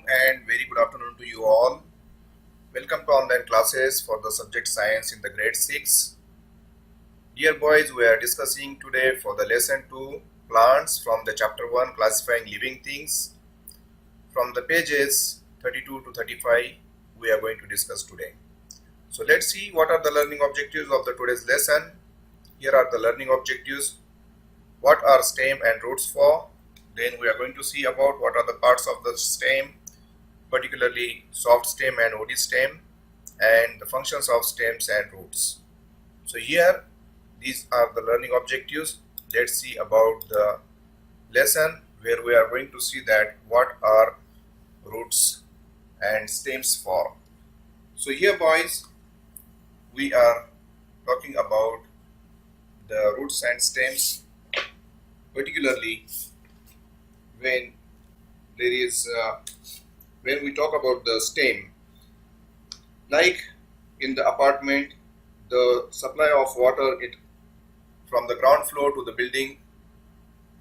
and very good afternoon to you all. Welcome to online classes for the subject science in the grade 6. Dear boys, we are discussing today for the lesson 2 plants from the chapter 1 classifying living things. From the pages 32 to 35 we are going to discuss today. So let's see what are the learning objectives of the today's lesson. Here are the learning objectives. What are stem and roots for? Then we are going to see about what are the parts of the stem, particularly soft stem and woody stem, and the functions of stems and roots. So here these are the learning objectives. Let's see about the lesson where we are going to see that what are roots and stems for. So here boys, we are talking about the roots and stems, particularly when there is when we talk about the stem, like in the apartment, the supply of water from the ground floor to the building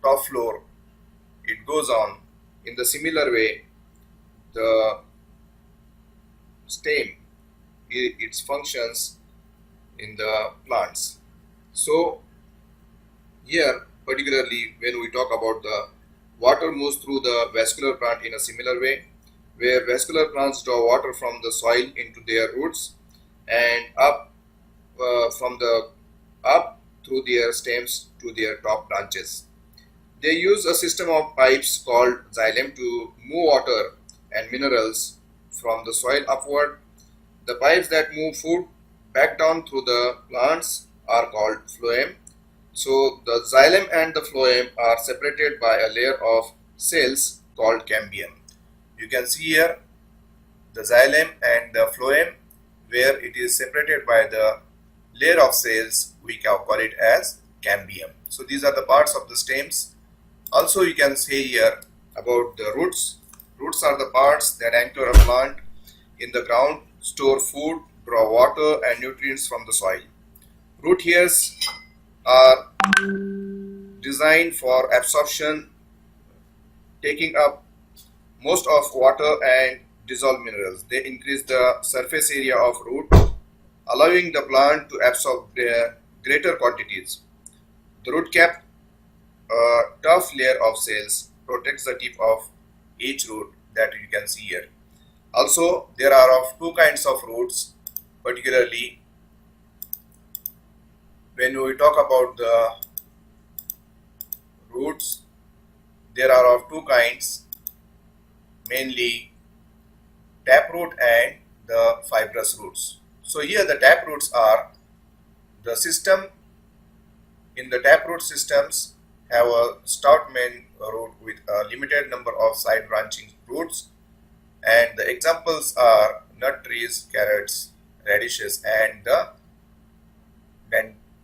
top floor, it goes on. In the similar way, the stem, its functions in the plants. So here, particularly when we talk about the water moves through the vascular plant in a similar way, where vascular plants draw water from the soil into their roots and up from the up through their stems to their top branches. They use a system of pipes called xylem to move water and minerals from the soil upward. The pipes that move food back down through the plants are called phloem. So the xylem and the phloem are separated by a layer of cells called cambium. You can see here the xylem and the phloem, where it is separated by the layer of cells, we can call it as cambium. So these are the parts of the stems. Also you can say here about the roots. Roots are the parts that anchor a plant in the ground, store food, draw water and nutrients from the soil. Root hairs are designed for absorption, taking up most of water and dissolved minerals. They increase the surface area of root, allowing the plant to absorb greater quantities. The root cap, a tough layer of cells, protects the tip of each root that you can see here. Also, there are of two kinds of roots, particularly when we talk about the roots, there are of two kinds, mainly taproot and the fibrous roots. So here the taproots are the system. In the taproot systems have a stout main root with a limited number of side branching roots, and the examples are nut trees, carrots, radishes and the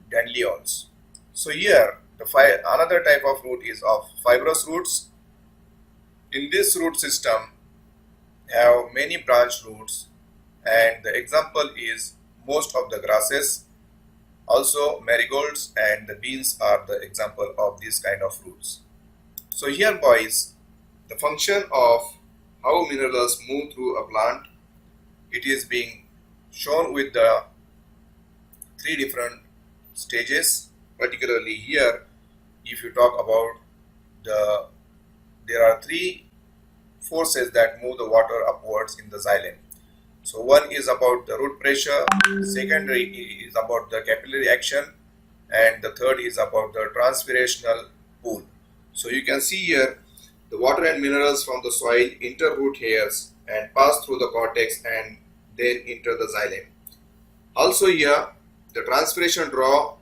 dandelions. So here another type of root is of fibrous roots. In this root system have many branch roots, and the example is most of the grasses. Also marigolds and the beans are the example of this kind of roots. So here boys, the function of how minerals move through a plant, it is being shown with the three different stages. Particularly here, if you talk about there are three forces that move the water upwards in the xylem. So one is about the root pressure, second is about the capillary action, and the third is about the transpirational pull. So you can see here the water and minerals from the soil enter root hairs and pass through the cortex and then enter the xylem. Also here the transpiration draw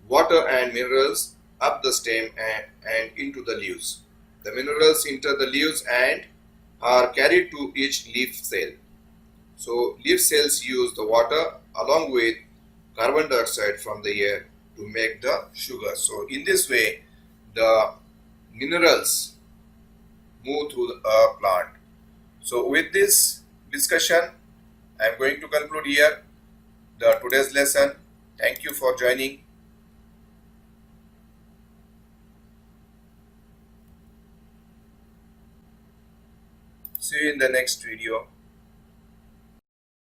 water and minerals up the stem and into the leaves. The minerals enter the leaves and are carried to each leaf cell. So leaf cells use the water along with carbon dioxide from the air to make the sugar. So in this way the minerals move through a plant. So with this discussion I am going to conclude here the today's lesson. Thank you for joining. See you in the next video.